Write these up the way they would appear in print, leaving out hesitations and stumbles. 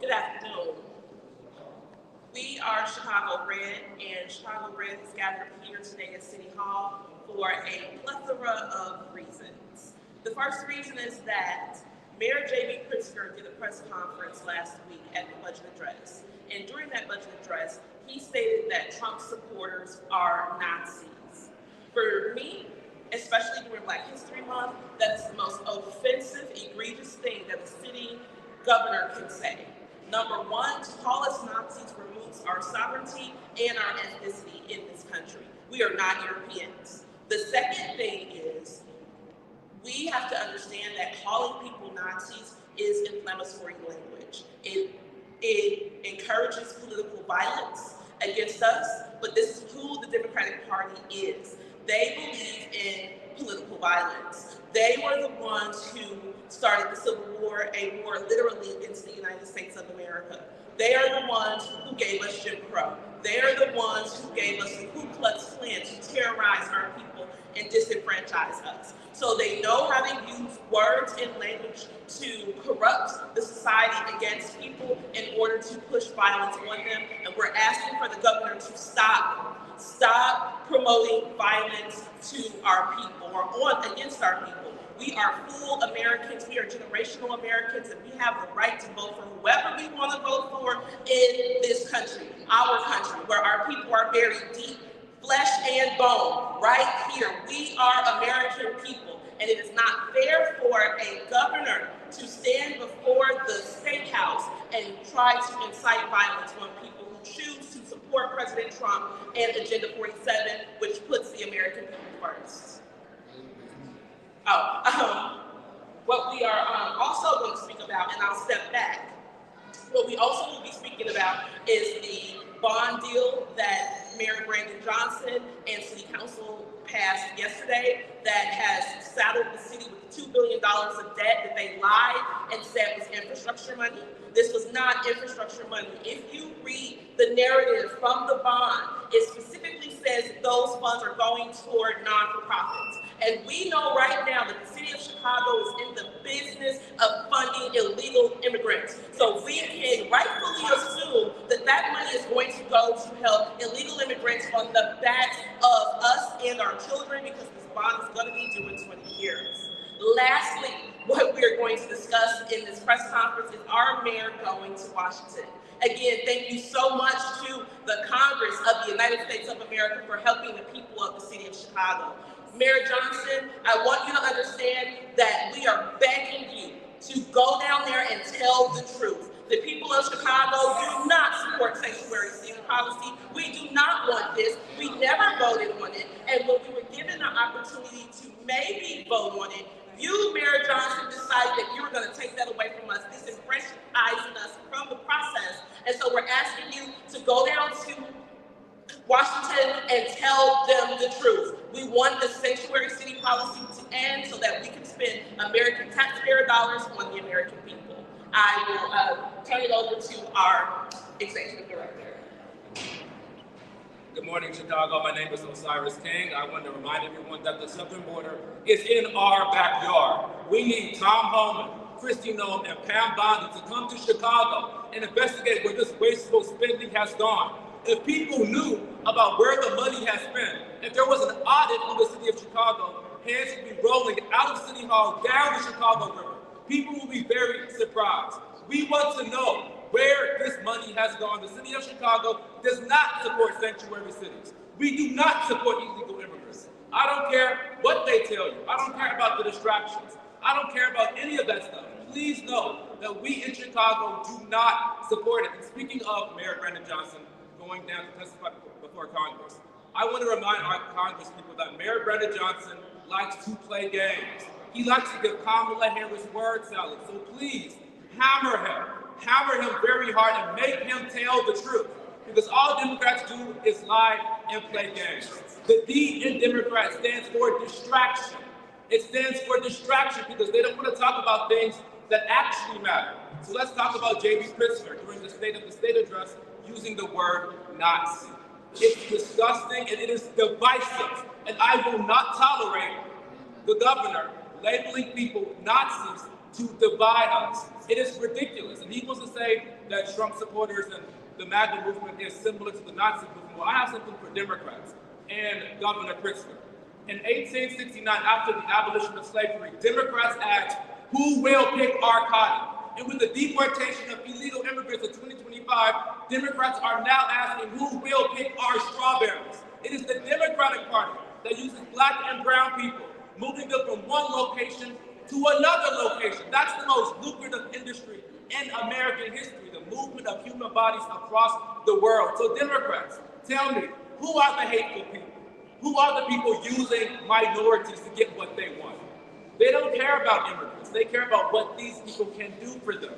Good afternoon. We are Chicago Red, and Chicago Red is gathered here today at City Hall for a plethora of reasons. The first reason is that Mayor J.B. Pritzker did a press conference last week at the budget address. And during that budget address, he stated that Trump supporters are Nazis. For me, especially during Black History Month, that is the most offensive, egregious thing that the city governor can say. Number one, to call us Nazis removes our sovereignty and our ethnicity in this country. We are not Europeans. The second thing is, we have to understand that calling people Nazis is inflammatory language. It encourages political violence against us, but this is who the Democratic Party is. They believe in political violence. They were the ones who started the Civil War, a war literally against the United States of America. They are the ones who gave us Jim Crow. They are the ones who gave us the Ku Klux Klan to terrorize our people and disenfranchise us. So they know how to use words and language to corrupt the society against people in order to push violence on them. And we're asking for the governor to stop promoting violence to our people or against our people. We are full Americans, we are generational Americans, and we have the right to vote for whoever we want to vote for in this country, our country, where our people are buried deep, flesh and bone, right here. We are American people, and it is not fair for a governor to stand before the State House and try to incite violence on people who choose to support President Trump and Agenda 47, which puts the American people first. What we are also going to speak about, and I'll step back, what we also will be speaking about is the bond deal that Mayor Brandon Johnson and City Council passed yesterday that has saddled the city with $2 billion of debt that they lied and said was infrastructure money. This was not infrastructure money. If you read the narrative from the bond, it specifically says that those funds are going toward non-for-profits. And we know right now that the city of Chicago is in the business of funding illegal immigrants. So we can rightfully assume that that money is going to go to help illegal immigrants on the backs of us and our children, because this bond is going to be due in 20 years. Lastly, what we are going to discuss in this press conference is our mayor going to Washington. Again, thank you so much to the Congress of the United States of America for helping the people of the city of Chicago. Mayor Johnson, I want you to understand that we are begging you to go down there and tell the truth. The people of Chicago do not support sanctuary city policy. We do not want this. We never voted on it. And when we were given the opportunity to maybe vote on it, you, Mayor Johnson, decided that you were going to take that away from us, disenfranchising us from the process. And so we're asking you to go down to Washington and tell them the truth. We want the sanctuary city policy to end so that we can spend American taxpayer dollars on the American people. I will turn it over to our executive director. Good morning, Chicago. My name is Osiris King. I want to remind everyone that the southern border is in our backyard. We need Tom Homan, Kristi Noem, and Pam Bondi to come to Chicago and investigate where this wasteful spending has gone. If people knew about where the money has been, if there was an audit on the city of Chicago, hands would be rolling out of City Hall down the Chicago River. People will be very surprised. We want to know where this money has gone. The city of Chicago does not support sanctuary cities. We do not support illegal immigrants. I don't care what they tell you. I don't care about the distractions. I don't care about any of that stuff. Please know that we in Chicago do not support it. And speaking of Mayor Brandon Johnson going down to testify before Congress, I want to remind our Congress people that Mayor Brandon Johnson likes to play games. He likes to give Kamala Harris word salad. So please, hammer him very hard and make him tell the truth. Because all Democrats do is lie and play games. The D in Democrat stands for distraction. It stands for distraction because they don't want to talk about things that actually matter. So let's talk about J.B. Pritzker during the State of the State address using the word Nazi. It's disgusting and it is divisive. And I will not tolerate the governor labeling people Nazis to divide us. It is ridiculous. And he wants to say that Trump supporters and the MAGA movement is similar to the Nazi movement. Well, I have something for Democrats and Governor Pritzker. In 1869, after the abolition of slavery, Democrats asked, who will pick our cotton? And with the deportation of illegal immigrants in 2025, Democrats are now asking who will pick our strawberries. It is the Democratic Party that uses black and brown people, moving them from one location to another location. That's the most lucrative industry in American history, the movement of human bodies across the world. So Democrats, tell me, who are the hateful people? Who are the people using minorities to get what they want? They don't care about immigrants. They care about what these people can do for them.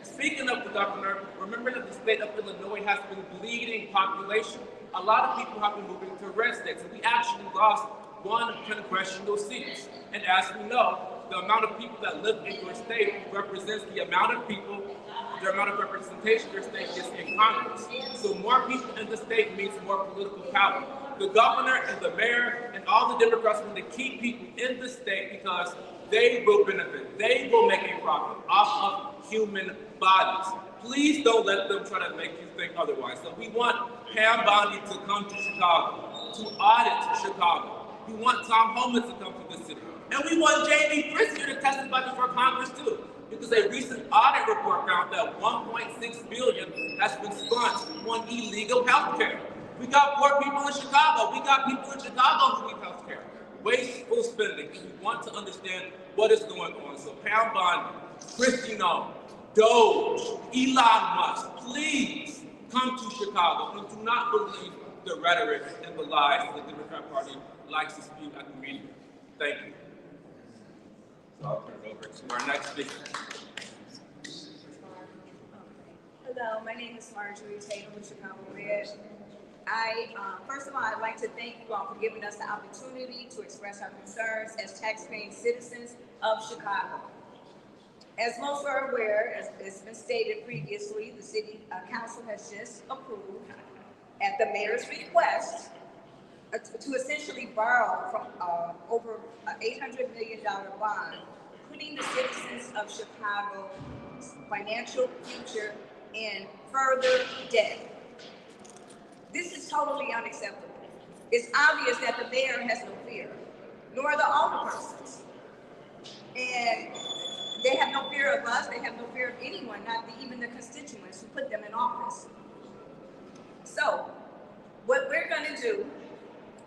Speaking of the governor, remember that the state of Illinois has been bleeding population. A lot of people have been moving to red states, and we actually lost 1 congressional seat. And as we know, the amount of people that live in your state represents the amount of people, the amount of representation your state gets in Congress. So more people in the state means more political power. The governor and the mayor and all the Democrats want to keep people in the state because they will benefit. They will make a profit off of human bodies. Please don't let them try to make you think otherwise. So we want Pam Bondi to come to Chicago, to audit Chicago. We want Tom Homan to come to the city. And we want J.B. Pritzker to testify before Congress too, because a recent audit report found that $1.6 billion has been spent on illegal health care. We got poor people in Chicago. We got people in Chicago who need health care. Wasteful spending. And we want to understand what is going on. So Pam Bondi, Kristi Noem, Doge, Elon Musk, please come to Chicago and do not believe the rhetoric and the lies the Democrat Party likes to spew at the media. Thank you. So I'll turn it over to our next speaker. Hello, my name is Marjorie Taylor with ChicagoRED. First of all, I'd like to thank you all for giving us the opportunity to express our concerns as taxpaying citizens of Chicago. As most are aware, as it's been stated previously, the City Council has just approved, at the mayor's request, to essentially borrow from over an $800 million bond, putting the citizens of Chicago's financial future in further debt. This is totally unacceptable. It's obvious that the mayor has no fear, nor the alderpersons. And they have no fear of us, they have no fear of anyone, not even the constituents who put them in office. So, what we're gonna do,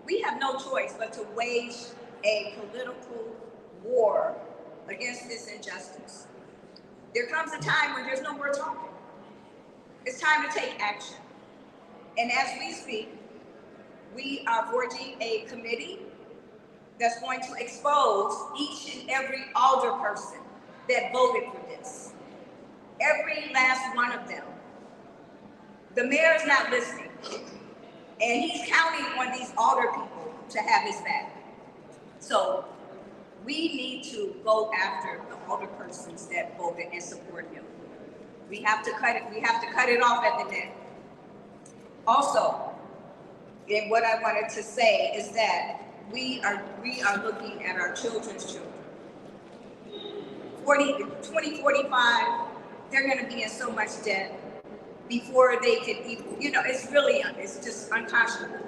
we have no choice but to wage a political war against this injustice. There comes a time when there's no more talking. It's time to take action. And as we speak, we are forging a committee that's going to expose each and every alderperson that voted for this. Every last one of them. The mayor's not listening. And he's counting on these alder people to have his back. So we need to go after the alderpersons that voted and support him. We have to cut it off at the neck. Also, and what I wanted to say is that we are looking at our children's children. 2045, they're going to be in so much debt before they can even, it's just unconscionable.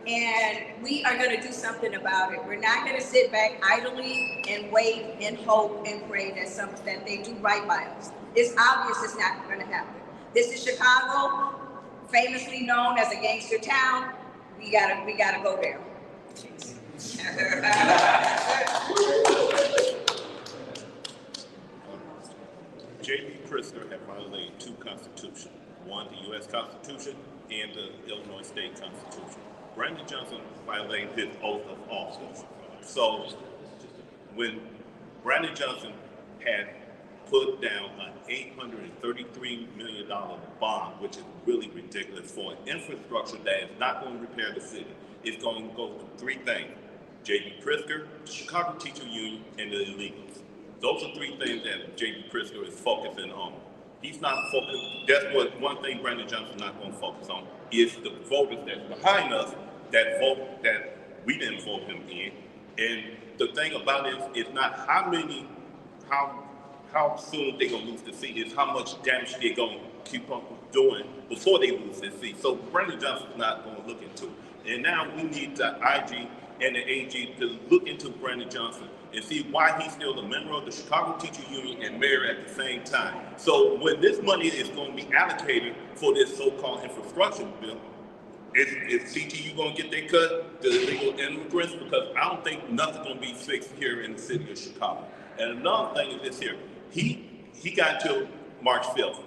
And we are going to do something about it. We're not going to sit back idly and wait and hope and pray that they do right by us. It's obvious it's not going to happen. This is Chicago, famously known as a gangster town. We gotta go there. J.B. Pritzker had violated 2 constitutions. One, the U.S. Constitution, and the Illinois State Constitution. Brandon Johnson violated his oath of office. So when Brandon Johnson had put down an $833 million bond, which is really ridiculous for an infrastructure that is not going to repair the city, it's going to go through 3 things: J.B. Pritzker, the Chicago Teacher Union, and the illegals. Those are 3 things that J.B. Pritzker is focusing on. He's not focused. That's what one thing Brandon Johnson's not going to focus on is the voters that's behind us that vote that we didn't vote him in. And the thing about it is, it's not how how soon they're gonna lose the seat. It's how much damage they're gonna keep on doing before they lose their seat. So Brandon Johnson's not gonna look into it. And now we need the IG and the AG to look into Brandon Johnson and see why he's still a member of the Chicago Teacher Union and mayor at the same time. So when this money is going to be allocated for this so-called infrastructure bill, is CTU going to get their cut, the illegal immigrants? Because I don't think nothing's going to be fixed here in the city of Chicago. And another thing is this here. He got until March 5th.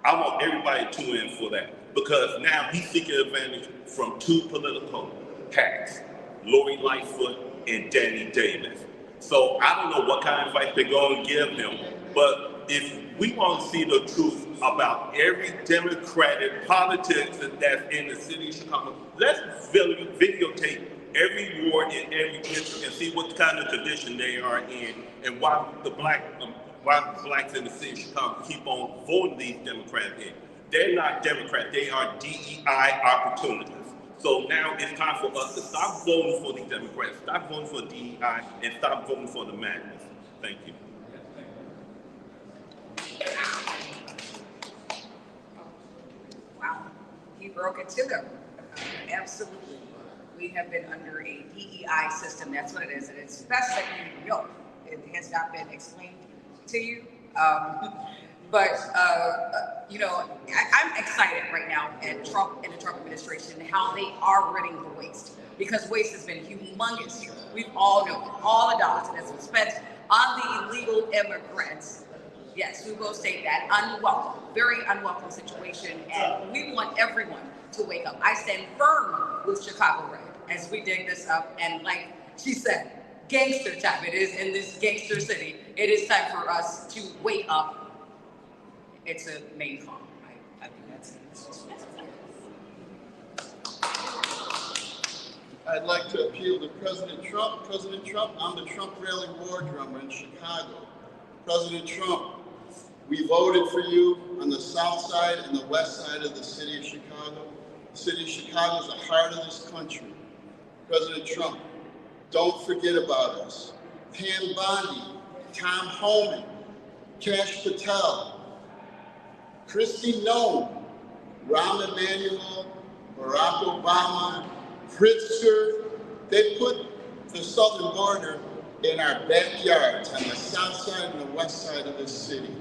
I want everybody to tune in for that because now he's seeking advantage from two political PACs, Lori Lightfoot and Danny Davis. So I don't know what kind of advice they're going to give him, but if we want to see the truth about every Democratic politics that's in the city of Chicago, let's videotape every ward in every district and see what kind of condition they are in and why the blacks in the city of Chicago keep on voting these Democrats in. They're not Democrats, they are DEI opportunists. So now it's time for us to stop voting for the Democrats, stop voting for DEI, and stop voting for the madness. Thank you. Wow, he broke it to them. Absolutely. We have been under a DEI system. That's what it is. And it's especially in New York. It has not been explained to you. You know, I'm excited right now at Trump and the Trump administration how they are ridding the waste because waste has been humongous here. We've all known it. All the dollars that's been spent on the illegal immigrants. Yes, we will say that unwelcome, very unwelcome situation, and we want everyone to wake up. I stand firm with ChicagoRED as we dig this up, and like she said, gangster time. It is in this gangster city. It is time for us to wake up. It's a main call. I think that's it. I'd like to appeal to President Trump. President Trump, I'm the Trump rally war drummer in Chicago. President Trump, we voted for you on the south side and the west side of the city of Chicago. The city of Chicago is the heart of this country. President Trump, don't forget about us. Pam Bondi, Tom Homan, Kash Patel, Kristi Noem, Rahm Emanuel, Barack Obama, Pritzker. They put the southern border in our backyards on the south side and the west side of this city.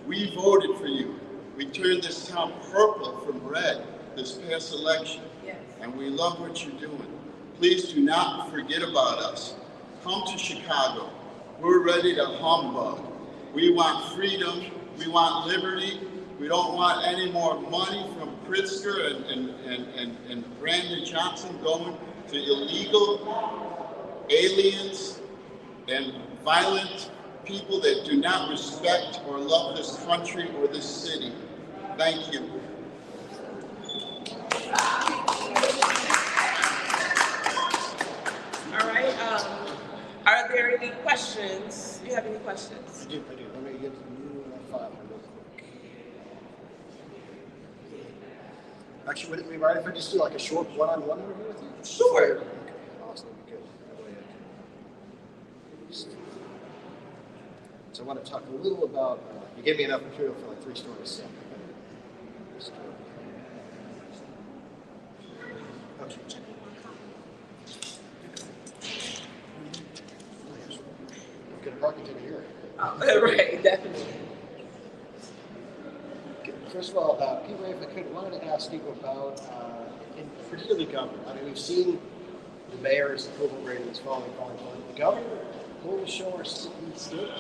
We voted for you. We turned this town purple from red this past election. Yes. And we love what you're doing. Please do not forget about us. Come to Chicago. We're ready to humbug. We want freedom. We want liberty. We don't want any more money from Pritzker and Brandon Johnson going to illegal aliens and violent people that do not respect or love this country or this city. Thank you. All right. Are there any questions? Do you have any questions? I do. Let me get the new file real quick. Actually, would it be right if I just do like a short one-on-one interview with you? Sure. Okay, awesome. Good. So I want to talk a little about, you gave me enough material for like 3 stories. So. Okay. Get a parking ticket here. Right, definitely. First of all, Pete Ray, if I could, wanted to ask you about, in particularly the governor. I mean, we've seen the mayor's approval ratings falling. The governor, polls show are still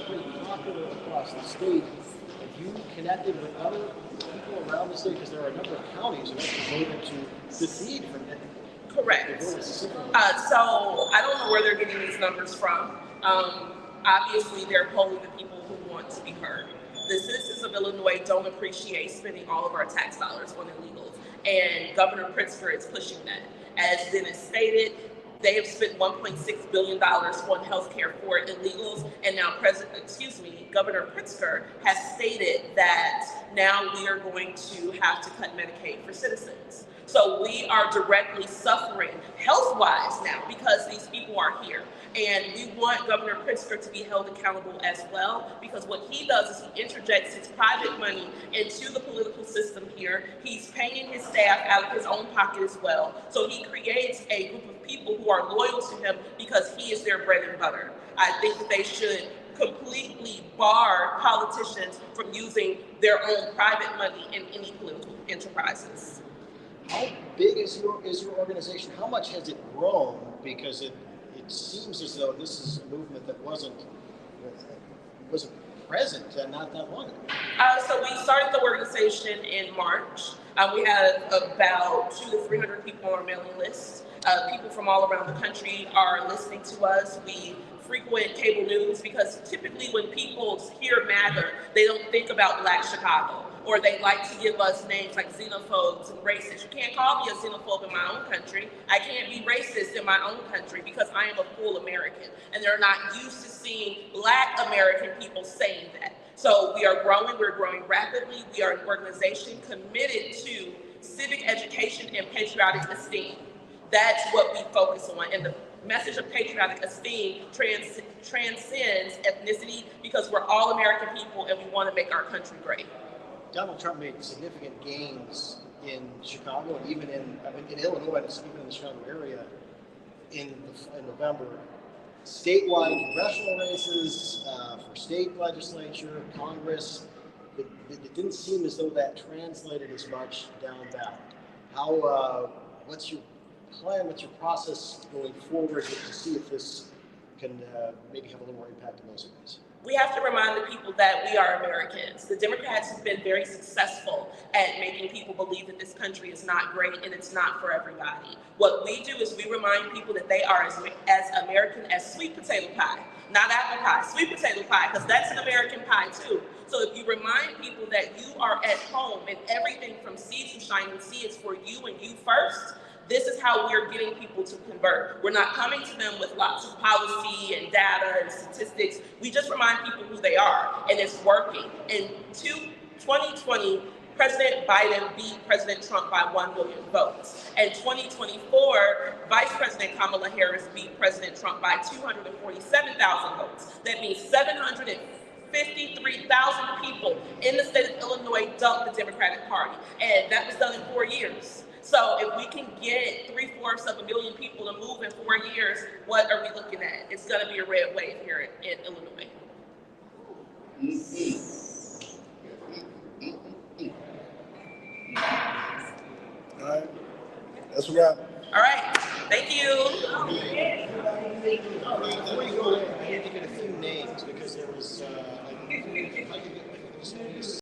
pretty popular across the state. Have you connected with other people around the state? Because there are a number of counties that have voted to secede from it. Correct. So I don't know where they're getting these numbers from. Obviously, they're polling the people who want to be heard. The citizens of Illinois don't appreciate spending all of our tax dollars on illegals, and Governor Pritzker is pushing that. As Dennis stated, they have spent $1.6 billion on health care for illegals, and now Governor Pritzker has stated that now we are going to have to cut Medicaid for citizens. So we are directly suffering health-wise now because these people are here. And we want Governor Pritzker to be held accountable as well, because what he does is he interjects his private money into the political system here. He's paying his staff out of his own pocket as well. So he creates a group of people who are loyal to him because he is their bread and butter. I think that they should completely bar politicians from using their own private money in any political enterprises. How big is your organization? How much has it grown? Because it seems as though this is a movement that wasn't present not that long ago. So we started the organization in March. We had about 200 to 300 people on our mailing list. People from all around the country are listening to us. We frequent cable news because typically when people hear MAGA, they don't think about Black Chicago, or they like to give us names like xenophobes and racists. You can't call me a xenophobe in my own country. I can't be racist in my own country because I am a full American, and they're not used to seeing Black American people saying that. So we are growing, we're growing rapidly. We are an organization committed to civic education and patriotic esteem. That's what we focus on, and the message of patriotic esteem transcends ethnicity because we're all American people and we want to make our country great. Donald Trump made significant gains in Chicago and even in Illinois, even in the Chicago area in November. Statewide congressional races for state legislature, Congress, it didn't seem as though that translated as much down ballot. How, what's your plan, what's your process going forward to see if this can maybe have a little more impact on those areas? We have to remind the people that we are Americans. The Democrats have been very successful at making people believe that this country is not great and it's not for everybody. What we do is we remind people that they are as American as sweet potato pie, not apple pie, sweet potato pie, because that's an American pie too. So if you remind people that you are at home and everything from sea to shining sea is for you and you first, this is how we're getting people to convert. We're not coming to them with lots of policy and data and statistics. We just remind people who they are, and it's working. In 2020, President Biden beat President Trump by 1 million votes. In 2024, Vice President Kamala Harris beat President Trump by 247,000 votes. That means 753,000 people in the state of Illinois dumped the Democratic Party, and that was done in 4 years. So if we can get 750,000 people to move in 4 years, what are we looking at? It's going to be a red wave here in Illinois. All right, that's a wrap. All right, thank you. Before you go there, I need to get a few names because there was